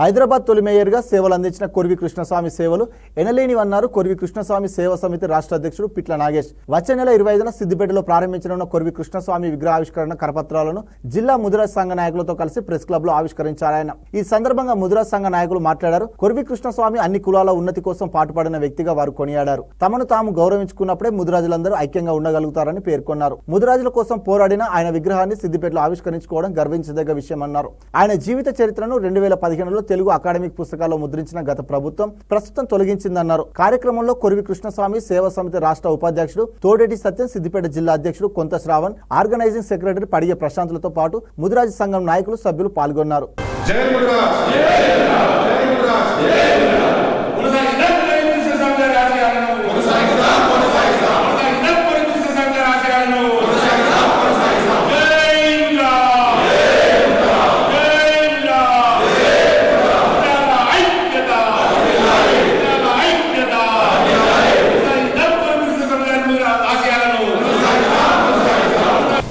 హైదరాబాద్ తొలి మేయర్గా సేవలు అందించిన కొర్వి కృష్ణస్వామి సేవలు ఎనలేనివన్నారు కొర్వి కృష్ణస్వామి సేవా సమితి రాష్ట్ర అధ్యక్షుడు పిట్ల నాగేష్. వచ్చే నెల 25న సిద్దిపేటలో ప్రారంభించనున్న కొర్వి కృష్ణస్వామి విగ్రహావిష్కరణ కరపత్రాలను జిల్లా ముదిరాజ్ సంఘ నాయకులతో కలిసి ప్రెస్ క్లబ్ లో ఆవిష్కరించారాయన. ఈ సందర్భంగా ముదిరాజ్ సంఘ నాయకులు మాట్లాడారు. కొర్వి కృష్ణస్వామి అన్ని కులాల ఉన్నతి కోసం పాటుపడిన వ్యక్తిగా వారు కొనియాడారు. తమను తాము గౌరవించుకున్నప్పుడే ముదిరాజులందరూ ఐక్యంగా ఉండగలుగుతారని పేర్కొన్నారు. ముదిరాజుల కోసం పోరాడిన ఆయన విగ్రహాన్ని సిద్దిపేటలో ఆవిష్కరించుకోవడం గర్వించదగ్గ విషయమన్నారు. ఆయన జీవిత చరిత్రను 2015లో తెలుగు అకాడమిక్ పుస్తకాల్లో ముద్రించిన గత ప్రభుత్వం ప్రస్తుతం తొలగించిందన్నారు. కార్యక్రమంలో కొర్వి కృష్ణస్వామి సేవా సమితి రాష్ట్ర ఉపాధ్యక్షుడు తోడేటి సత్యం, సిద్దిపేట జిల్లా అధ్యక్షుడు కొంత శ్రావణ్, ఆర్గనైజింగ్ సెక్రటరీ పడిగే ప్రశాంతులతో పాటు ముదిరాజు సంఘం నాయకులు, సభ్యులు పాల్గొన్నారు.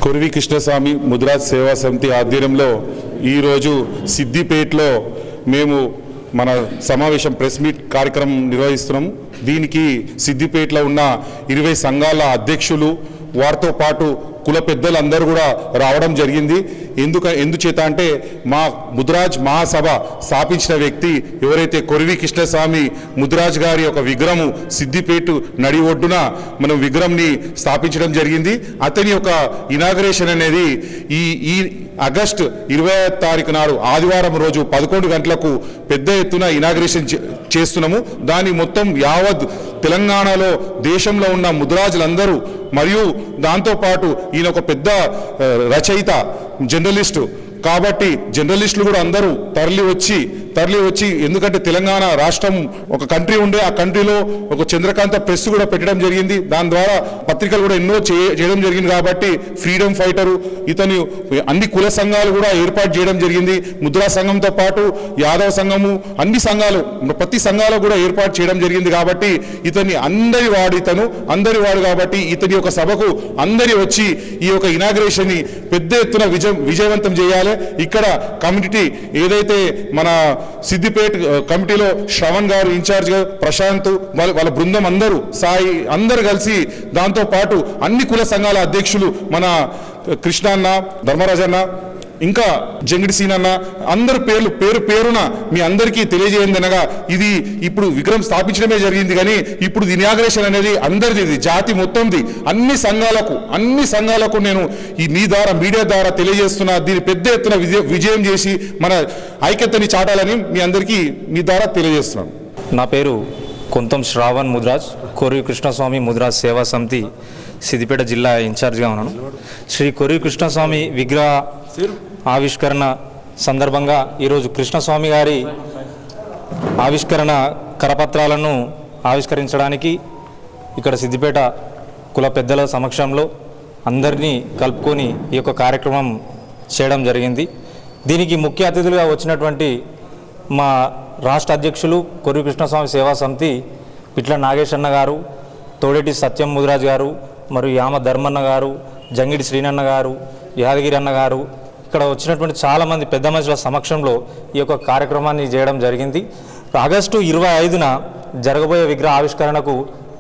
కొర్వి కృష్ణస్వామి ముదిరాజ్ సేవా సమితి ఆధ్వర్యంలో ఈరోజు సిద్దిపేటలో మేము మన సమావేశం ప్రెస్ మీట్ కార్యక్రమం నిర్వహిస్తున్నాము. దీనికి సిద్దిపేటలో ఉన్న 20 సంఘాల అధ్యక్షులు, వారితో పాటు కుల పెద్దలందరూ కూడా రావడం జరిగింది. ఎందుచేత అంటే మా ముదిరాజ్ మహాసభ స్థాపించిన వ్యక్తి ఎవరైతే కొర్వి కృష్ణస్వామి ముదిరాజ్ గారి ఒక విగ్రహం సిద్దిపేట నడి ఒడ్డున మనం విగ్రహంని స్థాపించడం జరిగింది. అతని యొక్క ఇనాగరేషన్ అనేది ఈ ఆగస్టు 20వ తారీఖు నాడు ఆదివారం రోజు 11 గంటలకు పెద్ద ఎత్తున ఇనాగరేషన్ చేస్తున్నాము. దాని మొత్తం యావత్ తెలంగాణలో దేశంలో ఉన్న ముదిరాజులందరూ మరియు దాంతోపాటు ఈయన ఒక పెద్ద రచయిత, జర్నలిస్టు కాబట్టి జర్నలిస్టులు కూడా అందరూ తరలి వచ్చి ఎందుకంటే తెలంగాణ రాష్ట్రం ఒక కంట్రీ ఉండే, ఆ కంట్రీలో ఒక చంద్రకాంత ప్రెస్ కూడా పెట్టడం జరిగింది. దాని ద్వారా పత్రికలు కూడా ఎన్నో చేయడం జరిగింది. కాబట్టి ఫ్రీడమ్ ఫైటరు ఇతను అన్ని కుల సంఘాలు కూడా ఏర్పాటు చేయడం జరిగింది. ముద్రా సంఘంతో పాటు యాదవ సంఘము అన్ని సంఘాలు ప్రతి సంఘాలు కూడా ఏర్పాటు చేయడం జరిగింది. కాబట్టి ఇతన్ని అందరి వాడు కాబట్టి ఇతని యొక్క సభకు అందరి వచ్చి ఈ యొక్క ఇనాగ్రేషన్ ని పెద్ద ఎత్తున విజయవంతం చేయాలి. ఇక్కడ కమ్యూనిటీ ఏదైతే మన సిద్దిపేట కమిటీలో శ్రవణ్ గారు ఇన్ఛార్జ్ గా, ప్రశాంత్ వాళ్ళ బృందం అందరూ, సాయి అందరు కలిసి, దాంతో పాటు అన్ని కుల సంఘాల అధ్యక్షులు మన కృష్ణ అన్న, ధర్మరాజన్న, ఇంకా జంగిడి సీనన్న, అందరు పేరున మీ అందరికీ తెలియజేయందనగా ఇది ఇప్పుడు విగ్రహం స్థాపించడమే జరిగింది. కానీ ఇప్పుడు ఇనాగ్రేషన్ అనేది అందరిది, జాతి మొత్తంది, అన్ని సంఘాలకు నేను ఈ మీ ద్వారా మీడియా ద్వారా తెలియజేస్తున్నా. దీన్ని పెద్ద ఎత్తున విజయం చేసి మన ఐక్యతని చాటాలని మీ అందరికీ మీ ద్వారా తెలియజేస్తున్నాను. నా పేరు కొంతం శ్రావణ్ ముదిరాజ్, కొర్వి కృష్ణస్వామి ముదిరాజ్ సేవా సమితి సిద్దిపేట జిల్లా ఇన్ఛార్జ్గా ఉన్నాను. శ్రీ కొర్వి కృష్ణస్వామి విగ్రహ ఆవిష్కరణ సందర్భంగా ఈరోజు కృష్ణస్వామి గారి ఆవిష్కరణ కరపత్రాలను ఆవిష్కరించడానికి ఇక్కడ సిద్దిపేట కుల పెద్దల సమక్షంలో అందరినీ కలుపుకొని ఈ యొక్క కార్యక్రమం చేయడం జరిగింది. దీనికి ముఖ్య అతిథులుగా వచ్చినటువంటి మా రాష్ట్ర అధ్యక్షులు కొర్వి కృష్ణస్వామి సేవా సమితి పిట్ల నాగేష్ అన్న గారు, తోడేటి సత్యం ముదిరాజ్ గారు, మరియు యామ ధర్మన్న గారు, జంగిడి శ్రీనన్న గారు, యాదగిరి అన్న గారు, ఇక్కడ వచ్చినటువంటి చాలామంది పెద్ద మనుషుల సమక్షంలో ఈ యొక్క కార్యక్రమాన్ని చేయడం జరిగింది. ఆగస్టు 25న జరగబోయే విగ్రహ ఆవిష్కరణకు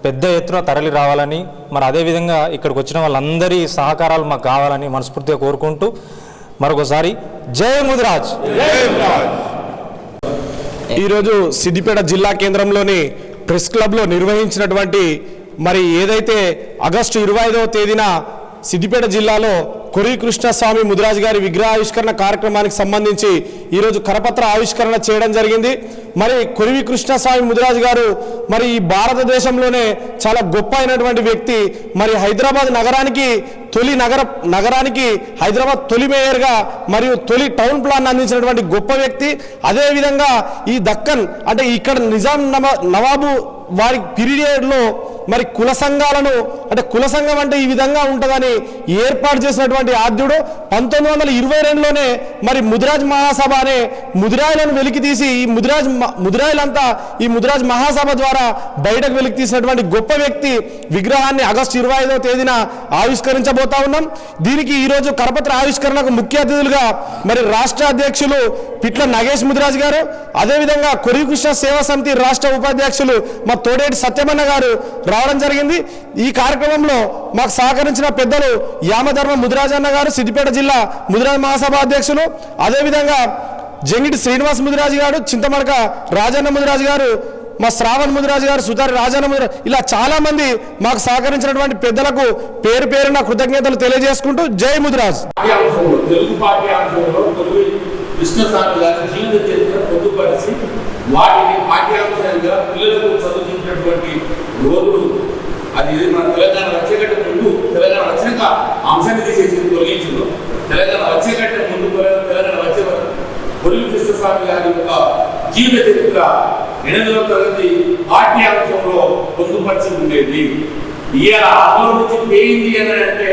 పెద్ద ఎత్తున తరలి రావాలని, మరి అదేవిధంగా ఇక్కడికి వచ్చిన వాళ్ళందరి సహకారాలు మాకు కావాలని మనస్ఫూర్తిగా కోరుకుంటూ మరొకసారి జై ముదిరాజ్. ఈరోజు సిద్దిపేట జిల్లా కేంద్రంలోని ప్రెస్ క్లబ్లో నిర్వహించినటువంటి మరి ఏదైతే ఆగస్టు 25వ తేదీన సిద్దిపేట జిల్లాలో కొర్వి కృష్ణస్వామి ముదిరాజ్ గారి విగ్రహావిష్కరణ కార్యక్రమానికి సంబంధించి ఈరోజు కరపత్ర ఆవిష్కరణ చేయడం జరిగింది. మరి కొర్వి కృష్ణస్వామి ముదిరాజ్ గారు మరి ఈ భారతదేశంలోనే చాలా గొప్ప అయినటువంటి వ్యక్తి. మరి హైదరాబాద్ నగరానికి హైదరాబాద్ తొలి మేయర్గా మరియు తొలి టౌన్ ప్లాన్ అందించినటువంటి గొప్ప వ్యక్తి. అదేవిధంగా ఈ దక్కన్ అంటే ఇక్కడ నిజాం నవాబు వారి పీరియడ్లో మరి కుల సంఘాలను అంటే కుల సంఘం అంటే ఈ విధంగా ఉంటుందని ఏర్పాటు చేసినటువంటి ఆద్యుడు 1922లోనే మరి ముదిరాజ్ మహాసభ అనే ముదిరాయిలను వెలికి తీసి ఈ ముదిరాయిలంతా ఈ ముదిరాజ్ మహాసభ ద్వారా బయటకు వెలికి తీసినటువంటి గొప్ప వ్యక్తి విగ్రహాన్ని ఆగస్టు 25వ తేదీన ఆవిష్కరించబోతా ఉన్నాం. దీనికి ఈరోజు కరపత్ర ఆవిష్కరణకు ముఖ్య అతిథులుగా మరి రాష్ట్ర అధ్యక్షులు పిట్ల నాగేష్ ముదిరాజ్ గారు, అదేవిధంగా కొరివి కృష్ణ సేవా సమితి రాష్ట్ర ఉపాధ్యక్షులు మా తోడేటి సత్యమన్న గారు రావడం జరిగింది. ఈ కార్యక్రమంలో మాకు సహకరించిన పెద్దలు యామధర్మ ముదిరాజన్న గారు, సిద్దిపేట జిల్లా ముదిరాజ్ మహాసభ అధ్యక్షులు, అదేవిధంగా జంగిటి శ్రీనివాస్ ముదిరాజు గారు, చింతమడక రాజన్న ముదిరాజు గారు, మా శ్రావణ్ ముదిరాజు గారు, సుతారి రాజన్న ముదిరాజు, ఇలా చాలా మంది మాకు సహకరించినటువంటి పెద్దలకు పేరు పేరున కృతజ్ఞతలు తెలియజేసుకుంటూ జై ముదిరాజ్. తెలుగు పాఠ్యాంశంలో కొరివి కృష్ణస్వామి గారి జీవిత చరిత్ర పొందుపరిచి వాటిని పాఠ్యాంశంగా పిల్లలకు చదువుతున్నటువంటి రోజులు అది మన తెలంగాణ వచ్చేకంటే ముందు, తెలంగాణ వచ్చినాక అంశాన్ని తీసేసి తొలగించిందో, తెలంగాణ వచ్చేకంటే ముందు తెలంగాణ వచ్చే వరకు కొరివి కృష్ణస్వామి గారి యొక్క జీవిత చరిత్ర 8వ తరగతి పాఠ్యాంశంలో పొందుపరిచి ఉండేది. ఇవాళ అందులో నుంచి పోయింది అని అంటే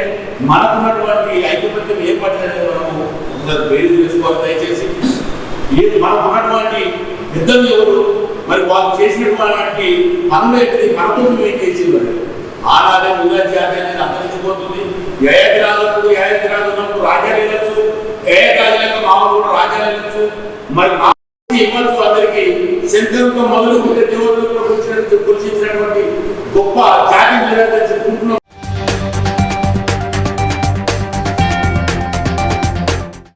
మనకున్నటువంటి ఐక్యమత్యం ఏర్పడిందని మనము ఒకసారి పేరు చేసుకోవాలి. దయచేసి మనకున్నటువంటి పెద్దలు ఎవరు, మరి వాళ్ళు చేసినటువంటి పనులు ఏంటి, మన కోసం ఏం చేసింది. ఆనాడే ముదిరాజ్ జాతి అనేది అంతరించిపోతుంది. ఏకరాజులకు ఉన్నప్పుడు రాజ్యాలు వెళ్ళచ్చు, ఏకాజులకు మామూలు కూడా రాజ్యాలు వెళ్ళచ్చు. మరి ఇవ్వచ్చు అందరికీ శంకరుతో మొదలుకుంటే దేవుడు కురిసినటువంటి గొప్ప